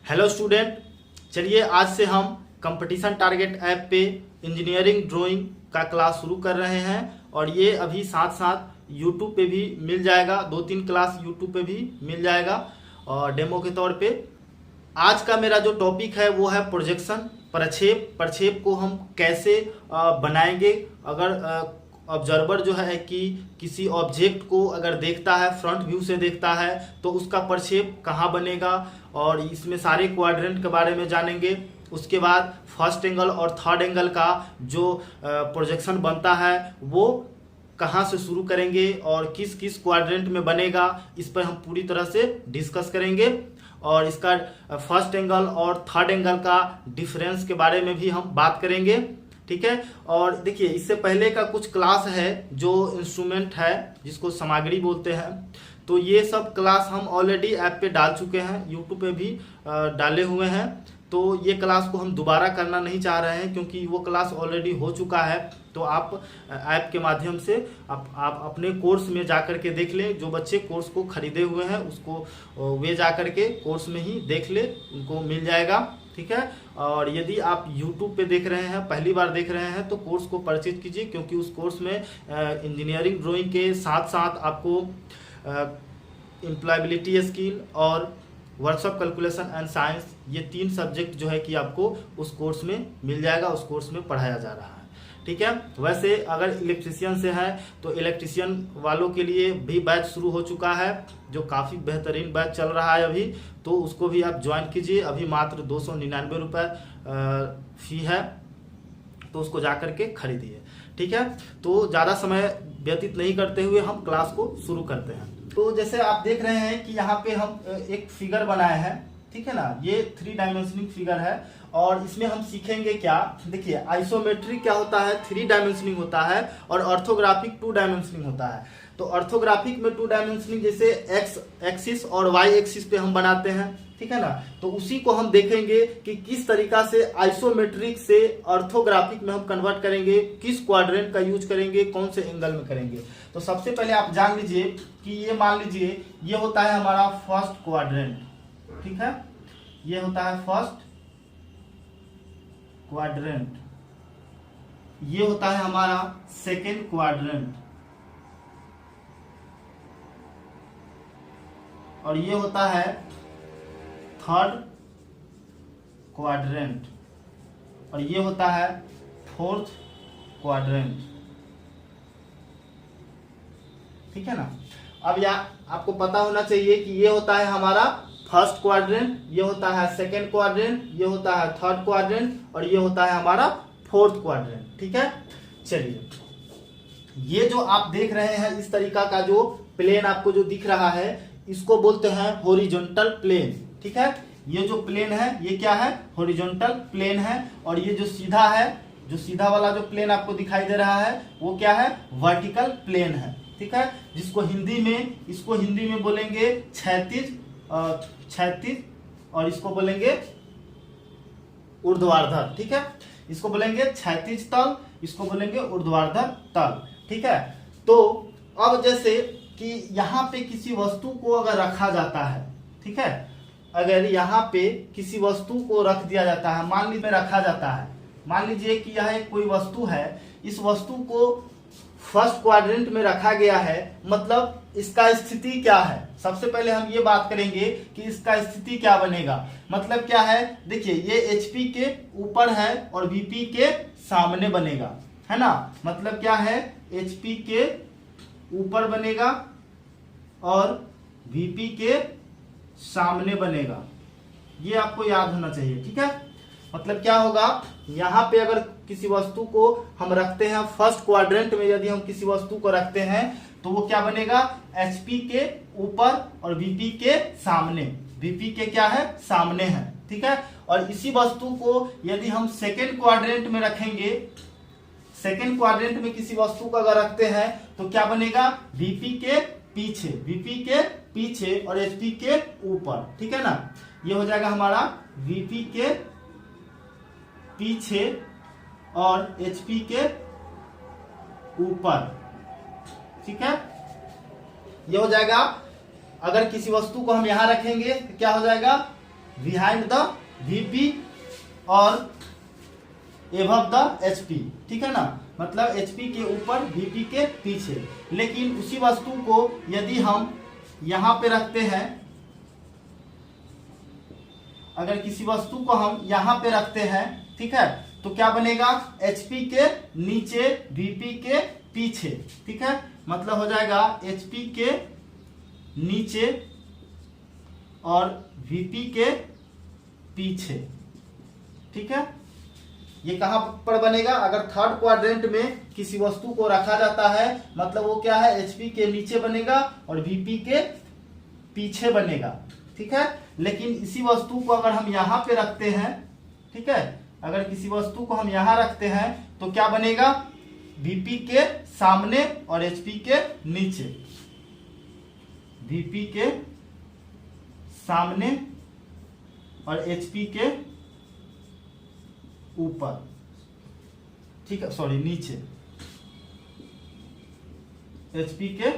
Hello student, चलिए आज से हम कंपटीशन टारगेट ऐप पे इंजीनियरिंग ड्राइंग का क्लास शुरू कर रहे हैं और ये अभी साथ साथ यूट्यूब पे भी मिल जाएगा। 2-3 क्लास यूट्यूब पे भी मिल जाएगा और डेमो के तौर पे। आज का मेरा जो टॉपिक है वो है प्रोजेक्शन, प्रक्षेप को हम कैसे बनाएंगे। अगर ऑब्जर्वर जो है कि किसी ऑब्जेक्ट को अगर देखता है, फ्रंट व्यू से देखता है, तो उसका प्रक्षेप कहाँ बनेगा और इसमें सारे क्वाड्रेंट के बारे में जानेंगे। उसके बाद फर्स्ट एंगल और थर्ड एंगल का जो प्रोजेक्शन बनता है वो कहाँ से शुरू करेंगे और किस किस क्वाड्रेंट में बनेगा, इस पर हम पूरी तरह से डिस्कस करेंगे। और इसका फर्स्ट एंगल और थर्ड एंगल का डिफरेंस के बारे में भी हम बात करेंगे, ठीक है। और देखिए, इससे पहले का कुछ क्लास है जो इंस्ट्रूमेंट है, जिसको सामग्री बोलते हैं, तो ये सब क्लास हम ऑलरेडी ऐप पे डाल चुके हैं, यूट्यूब पे भी डाले हुए हैं। तो ये क्लास को हम दोबारा करना नहीं चाह रहे हैं क्योंकि वो क्लास ऑलरेडी हो चुका है। तो आप ऐप के माध्यम से आप अपने कोर्स में जा कर के देख लें। जो बच्चे कोर्स को खरीदे हुए हैं उसको वे जा कर के कोर्स में ही देख ले, उनको मिल जाएगा, ठीक है। और यदि आप YouTube पे देख रहे हैं, पहली बार देख रहे हैं, तो कोर्स को परचेज कीजिए क्योंकि उस कोर्स में इंजीनियरिंग ड्राइंग के साथ साथ आपको एम्प्लॉयबिलिटी स्किल और वर्कशॉप कैलकुलेशन एंड साइंस, ये 3 सब्जेक्ट जो है कि आपको उस कोर्स में मिल जाएगा, उस कोर्स में पढ़ाया जा रहा है, ठीक है। वैसे अगर इलेक्ट्रिशियन से है तो इलेक्ट्रिशियन वालों के लिए भी बैच शुरू हो चुका है, जो काफ़ी बेहतरीन बैच चल रहा है अभी, तो उसको भी आप ज्वाइन कीजिए। अभी मात्र 299 रुपये फी है, तो उसको जा करके खरीदिए, ठीक है। तो ज़्यादा समय व्यतीत नहीं करते हुए हम क्लास को शुरू करते हैं। तो जैसे आप देख रहे हैं कि यहाँ पे हम एक फिगर बनाए हैं, ठीक है ना। ये 3 डायमेंशनिंग फिगर है और इसमें हम सीखेंगे क्या। देखिए, आइसोमेट्रिक क्या होता है, 3 डायमेंशनिंग होता है और ऑर्थोग्राफिक 2 डायमेंशनिंग होता है। तो ऑर्थोग्राफिक में 2 डायमेंशनिंग जैसे एक्स एक्सिस और वाई एक्सिस पे हम बनाते हैं, ठीक है ना। तो उसी को हम देखेंगे कि किस तरीका से आइसोमेट्रिक से ऑर्थोग्राफिक में हम कन्वर्ट करेंगे, किस क्वाड्रेंट का यूज करेंगे, कौन से एंगल में करेंगे। तो सबसे पहले आप जान लीजिए कि ये मान लीजिए ये होता है हमारा फर्स्ट क्वाड्रेंट, ठीक है। ये होता है फर्स्ट क्वाड्रेंट, ये होता है हमारा सेकेंड क्वाड्रेंट और ये होता है थर्ड क्वाड्रेंट और ये होता है फोर्थ क्वाड्रेंट, ठीक है ना। अब यहाँ आपको पता होना चाहिए कि ये होता है हमारा फर्स्ट क्वाड्रेंट, ये होता है सेकेंड क्वाड्रेंट, ये होता है थर्ड क्वाड्रेंट और ये होता है हमारा फोर्थ क्वाड्रेंट, ठीक है। चलिए, ये जो आप देख रहे हैं इस तरीका का जो प्लेन आपको जो दिख रहा है, इसको बोलते हैं हॉरिजॉन्टल प्लेन, ठीक है। ये जो प्लेन है ये क्या है, हॉरिजॉन्टल प्लेन है। और ये जो सीधा है, जो सीधा वाला जो प्लेन आपको दिखाई दे रहा है वो क्या है, वर्टिकल प्लेन है, ठीक है। जिसको इसको हिंदी में बोलेंगे क्षैतिज और इसको बोलेंगे ऊर्ध्वाधर, ठीक है। इसको बोलेंगे क्षैतिज तल, इसको बोलेंगे ऊर्ध्वाधर तल, ठीक है। तो अब जैसे कि यहाँ पे किसी वस्तु को अगर रखा जाता है, ठीक है, अगर यहाँ पे किसी वस्तु को रख दिया जाता है, मान लीजिए रखा जाता है, मान लीजिए कि यह एक कोई वस्तु है, इस वस्तु को फर्स्ट क्वाड्रेंट में रखा गया है, मतलब इसका स्थिति क्या है। सबसे पहले हम ये बात करेंगे कि इसका स्थिति क्या बनेगा। मतलब क्या है, देखिए ये HP के ऊपर है और VP के सामने बनेगा, है ना। मतलब क्या है, HP के ऊपर बनेगा और VP के सामने बनेगा, ये आपको याद होना चाहिए, ठीक है। मतलब क्या होगा, यहाँ पे अगर किसी वस्तु को हम रखते हैं फर्स्ट क्वाड्रेंट में, यदि हम किसी वस्तु को रखते हैं तो वो क्या बनेगा, HP के ऊपर और VP के सामने। VP के क्या है, सामने है, ठीक है। और इसी वस्तु को यदि हम सेकेंड क्वाड्रेंट में रखेंगे, सेकेंड क्वाड्रेंट में किसी वस्तु को अगर रखते हैं तो क्या बनेगा, VP के पीछे और HP के ऊपर, ठीक है ना। ये हो जाएगा हमारा VP के पीछे और HP के ऊपर, ठीक है। ये हो जाएगा। अगर किसी वस्तु को हम यहां रखेंगे तो क्या हो जाएगा, बिहाइंड द वीपी और एबव द एचपी, ठीक है ना, मतलब एचपी के ऊपर वीपी के पीछे। लेकिन उसी वस्तु को यदि हम यहां पे रखते हैं, अगर किसी वस्तु को हम यहां पे रखते हैं, ठीक है, तो क्या बनेगा, एचपी के नीचे वीपी के पीछे, ठीक है, मतलब हो जाएगा एचपी के नीचे और वीपी के पीछे, ठीक है। ये कहां पर बनेगा, अगर थर्ड क्वाड्रेंट में किसी वस्तु को रखा जाता है, मतलब वो क्या है, एचपी के नीचे बनेगा और वीपी के पीछे बनेगा, ठीक है। लेकिन इसी वस्तु को अगर हम यहां पे रखते हैं, ठीक है, अगर किसी वस्तु को हम यहां रखते हैं तो क्या बनेगा, वीपी के सामने और एचपी के नीचे, वीपी के सामने और एचपी के ऊपर, ठीक है, सॉरी नीचे, एचपी के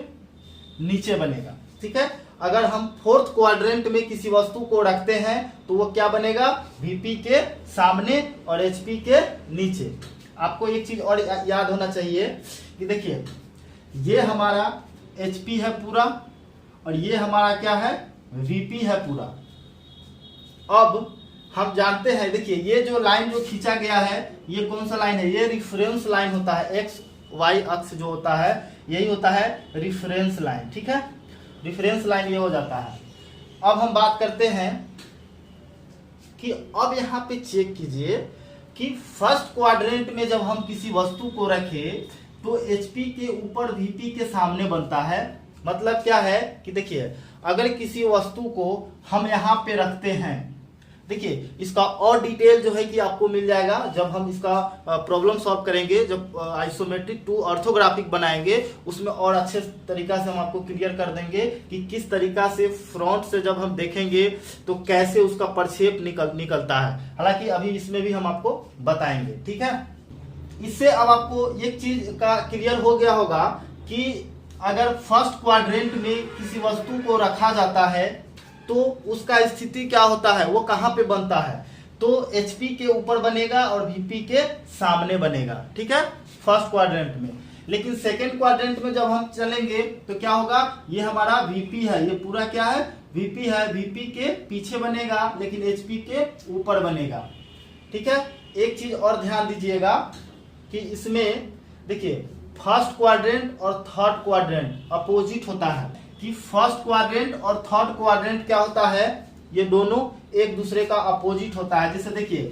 नीचे बनेगा, ठीक है। अगर हम फोर्थ क्वाड्रेंट में किसी वस्तु को रखते हैं तो वो क्या बनेगा, वीपी के सामने और एचपी के नीचे। आपको एक चीज और याद होना चाहिए कि देखिए ये हमारा एचपी है पूरा और ये हमारा क्या है, वीपी है पूरा। अब हम जानते हैं, देखिए ये जो लाइन जो खींचा गया है ये कौन सा लाइन है, ये रिफरेंस लाइन होता है, एक्स वाई अक्ष जो होता है यही होता है रिफरेंस लाइन, ठीक है, रिफरेंस लाइन ये हो जाता है। अब हम बात करते हैं कि अब यहाँ पे चेक कीजिए कि फर्स्ट क्वाड्रेंट में जब हम किसी वस्तु को रखें तो एचपी के ऊपर वीपी के सामने बनता है। मतलब क्या है कि देखिए अगर किसी वस्तु को हम यहाँ पे रखते हैं, देखिए इसका और डिटेल जो है कि आपको मिल जाएगा जब हम इसका प्रॉब्लम सॉल्व करेंगे, जब आइसोमेट्रिक टू ऑर्थोग्राफिक बनाएंगे उसमें और अच्छे तरीका से हम आपको क्लियर कर देंगे कि किस तरीका से फ्रंट से जब हम देखेंगे तो कैसे उसका प्रक्षेप निकलता है। हालांकि अभी इसमें भी हम आपको बताएंगे, ठीक है। इससे अब आपको एक चीज का क्लियर हो गया होगा कि अगर फर्स्ट क्वाड्रेंट में किसी वस्तु को रखा जाता है तो उसका स्थिति क्या होता है, वो कहां पे बनता है, तो एचपी के ऊपर बनेगा और वीपी के सामने बनेगा, ठीक है, फर्स्ट क्वाड्रेंट में। लेकिन सेकेंड क्वाड्रेंट में जब हम चलेंगे तो क्या होगा, ये हमारा वीपी है, ये पूरा क्या है, वीपी है, वीपी के पीछे बनेगा लेकिन एचपी के ऊपर बनेगा, ठीक है। एक चीज और ध्यान दीजिएगा कि इसमें देखिए फर्स्ट क्वाड्रेंट और थर्ड क्वाड्रेंट अपोजिट होता है, कि फर्स्ट क्वाड्रेंट और थर्ड क्वाड्रेंट क्या होता है, ये दोनों एक दूसरे का अपोजिट होता है। जैसे देखिए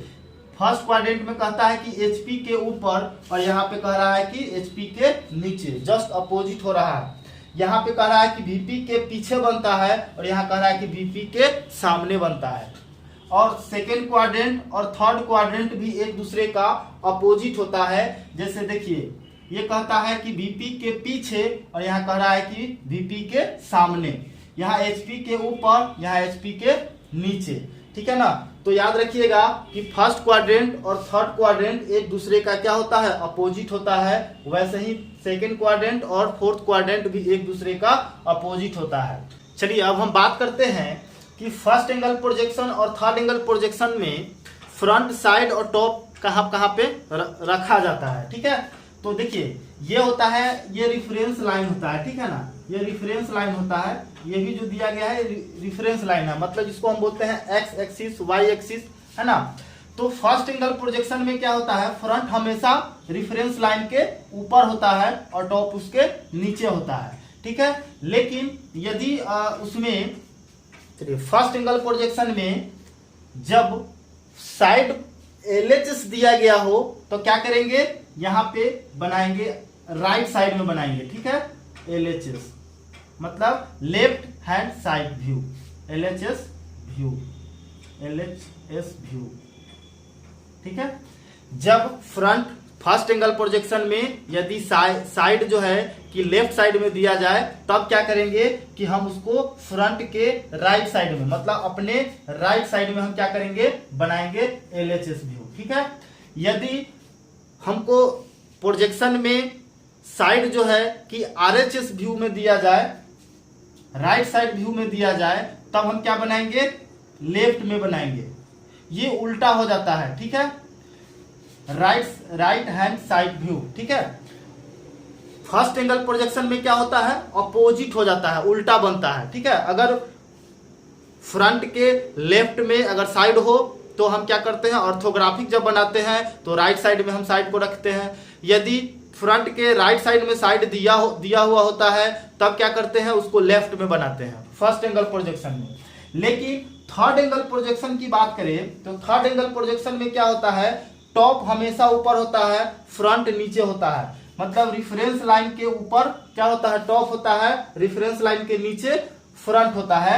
फर्स्ट क्वाड्रेंट में कहता है कि एचपी के ऊपर और यहाँ पे कह रहा है कि एचपी के नीचे, जस्ट अपोजिट हो रहा है। यहाँ पे कह रहा है कि वीपी के पीछे बनता है और यहाँ कह रहा है कि वीपी के सामने बनता है। और सेकेंड क्वाड्रेंट और थर्ड क्वाड्रेंट भी एक दूसरे का अपोजिट होता है। जैसे देखिए ये कहता है कि वीपी के पीछे और यहाँ कह रहा है कि वीपी के सामने, यहाँ एचपी के ऊपर, यहाँ एचपी के नीचे, ठीक है ना। तो याद रखिएगा कि फर्स्ट क्वाड्रेंट और थर्ड क्वाड्रेंट एक दूसरे का क्या होता है, अपोजिट होता है। वैसे ही सेकेंड क्वाड्रेंट और फोर्थ क्वाड्रेंट भी एक दूसरे का अपोजिट होता है। चलिए अब हम बात करते हैं कि फर्स्ट एंगल प्रोजेक्शन और थर्ड एंगल प्रोजेक्शन में फ्रंट, साइड और टॉप कहाँ पे रखा जाता है, ठीक है। तो देखिए ये होता है, ये रिफरेंस लाइन होता है, ठीक है ना, ये रिफरेंस लाइन होता है। ये भी जो दिया गया है रिफरेंस लाइन है, मतलब जिसको हम बोलते हैं एक्स एक्सिस, वाई एक्सिस, है ना। तो फर्स्ट एंगल प्रोजेक्शन में क्या होता है, फ्रंट हमेशा रिफरेंस लाइन के ऊपर होता है और टॉप उसके नीचे होता है, ठीक है। लेकिन यदि उसमें फर्स्ट एंगल प्रोजेक्शन में जब साइड एलएचएस दिया गया हो तो क्या करेंगे, यहाँ पे बनाएंगे, राइट साइड में बनाएंगे, ठीक है, एलएचएस मतलब left hand side view, LHS view, LHS view, ठीक है। जब फ्रंट फर्स्ट एंगल प्रोजेक्शन में यदि साइड जो है कि लेफ्ट साइड में दिया जाए तब क्या करेंगे कि हम उसको फ्रंट के राइट साइड में, मतलब अपने राइट साइड में हम क्या करेंगे, बनाएंगे एलएचएस व्यू, ठीक है। यदि हमको प्रोजेक्शन में साइड जो है कि आरएचएस व्यू में दिया जाए, राइट साइड व्यू में दिया जाए, तब हम क्या बनाएंगे, लेफ्ट में बनाएंगे, ये उल्टा हो जाता है, ठीक है। राइट हैंड साइड व्यू, ठीक है। फर्स्ट एंगल प्रोजेक्शन में क्या होता है, अपोजिट हो जाता है, उल्टा बनता है, ठीक है। अगर फ्रंट के लेफ्ट में अगर साइड हो तो हम क्या करते हैं, ऑर्थोग्राफिक जब बनाते हैं तो राइट साइड में हम साइड को रखते हैं। यदि फ्रंट के राइट साइड में साइड दिया हुआ होता है तब क्या करते हैं, उसको लेफ्ट में बनाते हैं फर्स्ट एंगल प्रोजेक्शन में। लेकिन थर्ड एंगल प्रोजेक्शन की बात करें तो थर्ड एंगल प्रोजेक्शन में क्या होता है, टॉप हमेशा ऊपर होता है, फ्रंट नीचे होता है। मतलब रिफरेंस लाइन के ऊपर क्या होता है, टॉप होता है, रिफरेंस लाइन के नीचे फ्रंट होता है।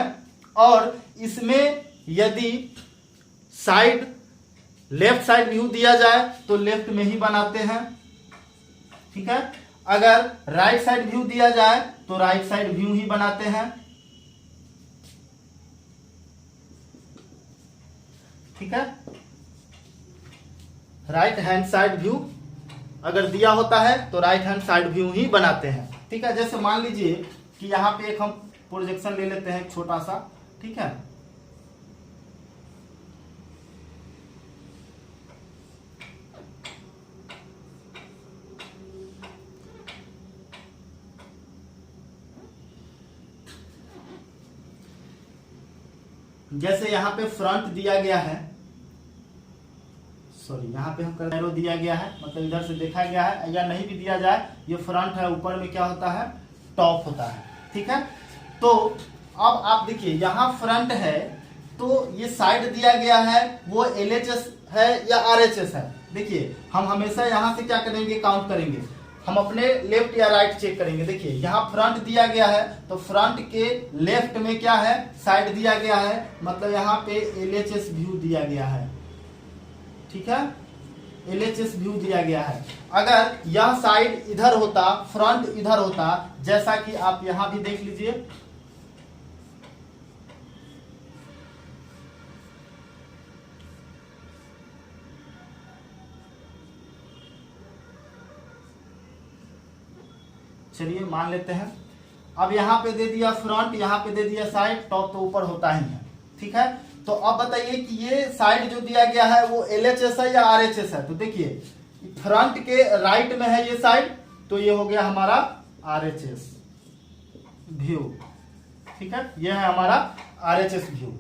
और इसमें यदि साइड लेफ्ट साइड व्यू दिया जाए तो लेफ्ट में ही बनाते हैं, ठीक है। अगर राइट साइड व्यू दिया जाए तो राइट साइड व्यू ही बनाते हैं, ठीक है। राइट हैंड साइड व्यू अगर दिया होता है तो राइट हैंड साइड व्यू ही बनाते हैं, ठीक है। जैसे मान लीजिए कि यहां पे एक हम प्रोजेक्शन ले लेते हैं छोटा सा, ठीक है। जैसे यहां पे फ्रंट दिया गया है, सॉरी यहाँ पे हम एरो दिया गया है, मतलब इधर से देखा गया है, या नहीं भी दिया जाए, ये फ्रंट है, ऊपर में क्या होता है, टॉप होता है, ठीक है। तो अब आप देखिए यहाँ फ्रंट है तो ये साइड दिया गया है वो LHS है या RHS है। देखिए हम हमेशा यहाँ से क्या करेंगे, काउंट करेंगे, हम अपने लेफ्ट या राइट चेक करेंगे। देखिए यहाँ फ्रंट दिया गया है तो फ्रंट के लेफ्ट में क्या है, साइड दिया गया है, मतलब यहाँ पे LHS व्यू दिया गया है, ठीक है। LHS व्यू दिया गया है। अगर यह साइड इधर होता, फ्रंट इधर होता, जैसा कि आप यहां भी देख लीजिए, चलिए मान लेते हैं। अब यहां पे दे दिया फ्रंट, यहां पे दे दिया साइड, टॉप तो ऊपर होता ही है, ठीक है। तो अब बताइए कि ये साइड जो दिया गया है वो LHS है या RHS है। तो देखिए फ्रंट के राइट में है ये साइड, तो ये हो गया हमारा RHS व्यू, ठीक है। ये है हमारा RHS व्यू।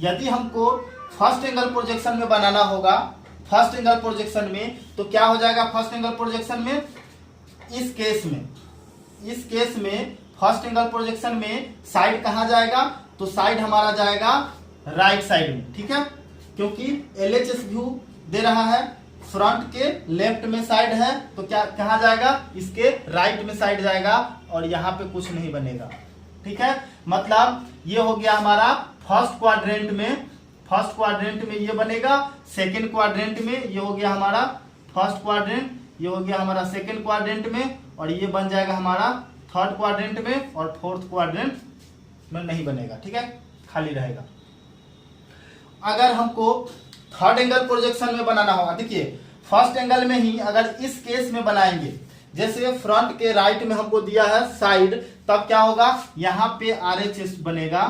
यदि हमको फर्स्ट एंगल प्रोजेक्शन में बनाना होगा, फर्स्ट एंगल प्रोजेक्शन में, तो क्या हो जाएगा फर्स्ट एंगल प्रोजेक्शन में, इस केस में फर्स्ट एंगल प्रोजेक्शन में साइड कहां जाएगा, तो साइड हमारा जाएगा राइट साइड में, ठीक है। क्योंकि LHS व्यू दे रहा है, फ्रंट के लेफ्ट में साइड है तो क्या कहां जाएगा, इसके राइट में साइड जाएगा और यहां पे कुछ नहीं बनेगा, ठीक है। मतलब ये हो गया हमारा फर्स्ट क्वाड्रेंट में ये बनेगा, सेकेंड क्वाड्रेंट में ये हो गया हमारा फर्स्ट क्वाड्रेंट, ये हो गया हमारा सेकेंड क्वाड्रेंट में, और ये बन जाएगा हमारा थर्ड क्वाड्रेंट में, और फोर्थ क्वाड्रेंट में नहीं बनेगा, ठीक है, खाली रहेगा। अगर हमको थर्ड एंगल प्रोजेक्शन में बनाना होगा, देखिए फर्स्ट एंगल में ही अगर इस केस में बनाएंगे, जैसे फ्रंट के राइट में हमको दिया है साइड, तब क्या होगा, यहां पे RHS बनेगा,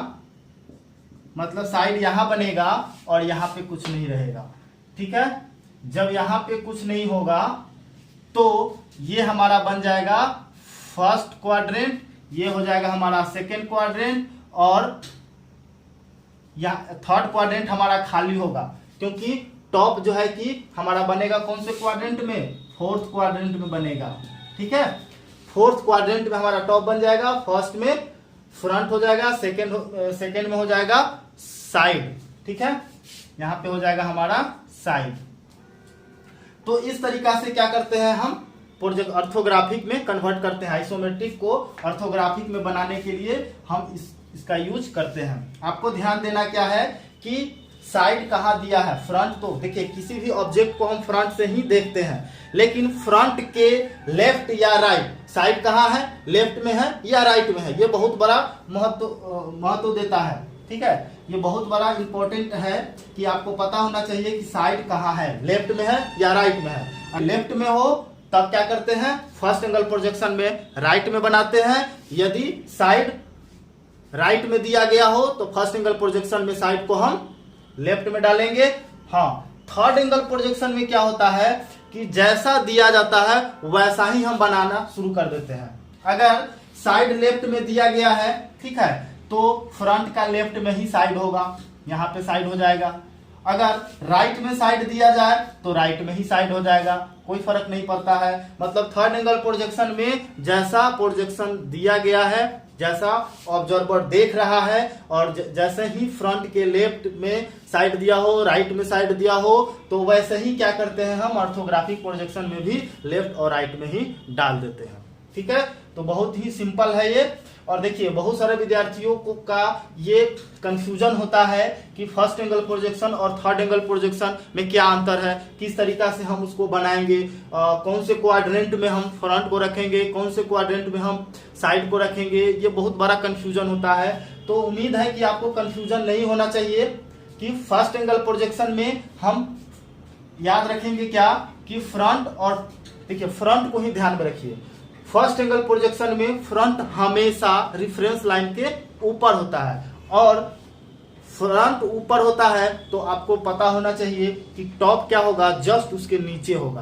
मतलब साइड यहां बनेगा और यहां पे कुछ नहीं रहेगा, ठीक है। जब यहां पे कुछ नहीं होगा तो ये हमारा बन जाएगा फर्स्ट क्वाड्रेंट, ये हो जाएगा हमारा सेकेंड क्वाड्रेंट, और थर्ड क्वाड्रेंट हमारा खाली होगा, क्योंकि टॉप जो है कि हमारा बनेगा कौन से क्वाड्रेंट में, फोर्थ क्वाड्रेंट में बनेगा, ठीक है। फोर्थ क्वाड्रेंट में हमारा टॉप बन जाएगा, फर्स्ट में फ्रंट हो जाएगा, सेकेंड में हो जाएगा साइड, ठीक है, यहां पे हो जाएगा हमारा साइड। तो इस तरीका से क्या करते हैं हम, प्रोजेक्ट ऑर्थोग्राफिक में कन्वर्ट करते हैं, आइसोमेट्रिक को ऑर्थोग्राफिक में बनाने के लिए हम इसका यूज करते हैं। आपको ध्यान देना क्या है कि साइड कहाँ दिया है, फ्रंट, तो देखिए किसी भी ऑब्जेक्ट को हम फ्रंट से ही देखते हैं, लेकिन फ्रंट के लेफ्ट या राइट साइड कहाँ है, लेफ्ट में है या राइट में है, ये बहुत बड़ा महत्व देता है, ठीक है। ये बहुत बड़ा इंपॉर्टेंट है कि आपको पता होना चाहिए कि साइड कहाँ है, लेफ्ट में है या राइट में है। लेफ्ट में हो तब क्या करते हैं, फर्स्ट एंगल प्रोजेक्शन में राइट में बनाते हैं, यदि साइड राइट में दिया गया हो तो फर्स्ट एंगल प्रोजेक्शन में साइड को हम लेफ्ट में डालेंगे। हाँ, थर्ड एंगल प्रोजेक्शन में क्या होता है कि जैसा दिया जाता है वैसा ही हम बनाना शुरू कर देते हैं। अगर साइड लेफ्ट में दिया गया है, ठीक है, तो फ्रंट का लेफ्ट में ही साइड होगा, यहाँ पे साइड हो जाएगा। अगर राइट में साइड दिया जाए तो राइट में ही साइड हो जाएगा, कोई फर्क नहीं पड़ता है। मतलब थर्ड एंगल प्रोजेक्शन में जैसा प्रोजेक्शन दिया गया है, जैसा ऑब्जर्वर देख रहा है, और जैसे ही फ्रंट के लेफ्ट में साइड दिया हो, राइट में साइड दिया हो, तो वैसे ही क्या करते हैं हम ऑर्थोग्राफिक प्रोजेक्शन में भी लेफ्ट और राइट में ही डाल देते हैं। ठीक है, तो बहुत ही सिंपल है ये। और देखिए बहुत सारे विद्यार्थियों को का ये कंफ्यूजन होता है कि फर्स्ट एंगल प्रोजेक्शन और थर्ड एंगल प्रोजेक्शन में क्या अंतर है, किस तरीका से हम उसको बनाएंगे, कौन से क्वाड्रेंट में हम फ्रंट को रखेंगे, कौन से क्वाड्रेंट में हम साइड को रखेंगे। ये बहुत बड़ा कंफ्यूजन होता है। तो उम्मीद है कि आपको कंफ्यूजन नहीं होना चाहिए कि फर्स्ट एंगल प्रोजेक्शन में हम याद रखेंगे क्या कि फ्रंट, और देखिए फ्रंट को ही ध्यान में रखिए। फर्स्ट एंगल प्रोजेक्शन में फ्रंट हमेशा रेफरेंस लाइन के ऊपर होता है, और फ्रंट ऊपर होता है तो आपको पता होना चाहिए कि टॉप क्या होगा, जस्ट उसके नीचे होगा।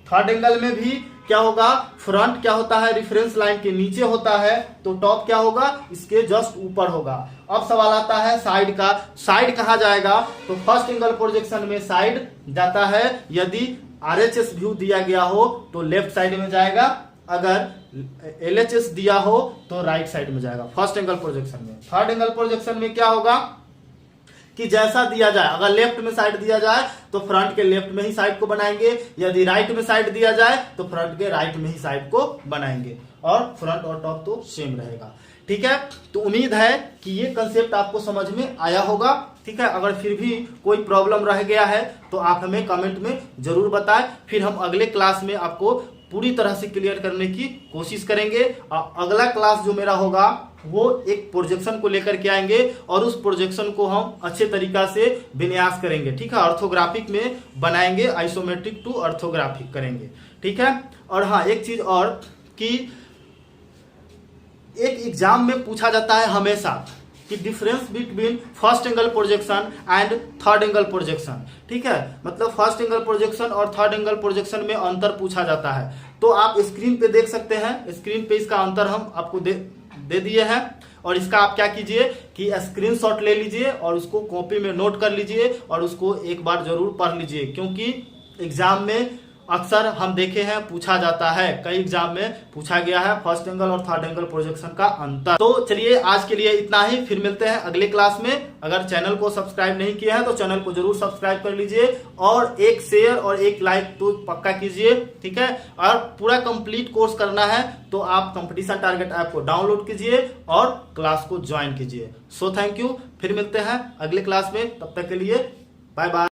थर्ड एंगल में भी क्या होगा, फ्रंट क्या होता है, रेफरेंस लाइन के नीचे होता है, तो टॉप क्या होगा, इसके जस्ट ऊपर होगा। अब सवाल आता है साइड का, साइड कहाँ जाएगा, तो फर्स्ट एंगल प्रोजेक्शन में साइड जाता है, यदि RHS व्यू दिया गया हो तो लेफ्ट साइड में जाएगा, अगर LHS दिया हो तो राइट साइड में जाएगा फर्स्ट एंगल प्रोजेक्शन में। थर्ड एंगल प्रोजेक्शन में क्या होगा कि जैसा दिया जाए, अगर लेफ्ट में साइड दिया जाए तो फ्रंट के लेफ्ट में ही साइड को बनाएंगे, यदि राइट में साइड दिया जाए तो फ्रंट के राइट में ही साइड को बनाएंगे, और फ्रंट और टॉप तो सेम रहेगा। ठीक है, तो उम्मीद है कि ये कंसेप्ट आपको समझ में आया होगा। ठीक है, अगर फिर भी कोई प्रॉब्लम रह गया है तो आप हमें कमेंट में जरूर बताएं, फिर हम अगले क्लास में आपको पूरी तरह से क्लियर करने की कोशिश करेंगे। अगला क्लास जो मेरा होगा वो एक प्रोजेक्शन को लेकर के आएंगे, और उस प्रोजेक्शन को हम अच्छे तरीका से विन्यास करेंगे। ठीक है, ऑर्थोग्राफिक में बनाएंगे, आइसोमेट्रिक टू ऑर्थोग्राफिक करेंगे। ठीक है, और हाँ एक चीज और कि एक एग्जाम में पूछा जाता है हमेशा कि difference between first angle projection and third angle projection. ठीक है, मतलब फर्स्ट एंगल प्रोजेक्शन और थर्ड एंगल प्रोजेक्शन में अंतर पूछा जाता है। तो आप स्क्रीन पे देख सकते हैं, स्क्रीन पे इसका अंतर हम आपको दे दिए हैं, और इसका आप क्या कीजिए कि स्क्रीनशॉट ले लीजिए और उसको कॉपी में नोट कर लीजिए, और उसको एक बार जरूर पढ़ लीजिए, क्योंकि एग्जाम में अक्सर हम देखे हैं पूछा जाता है, कई एग्जाम में पूछा गया है फर्स्ट एंगल और थर्ड एंगल प्रोजेक्शन का अंतर। तो चलिए आज के लिए इतना ही, फिर मिलते हैं अगले क्लास में। अगर चैनल को सब्सक्राइब नहीं किया है तो चैनल को जरूर सब्सक्राइब कर लीजिए, और एक शेयर और एक लाइक तो पक्का कीजिए। ठीक है, और पूरा कंप्लीट कोर्स करना है तो आप कंपटीशन टारगेट ऐप को डाउनलोड कीजिए और क्लास को ज्वाइन कीजिए। सो थैंक यू, फिर मिलते हैं अगले क्लास में, तब तक के लिए बाय बाय।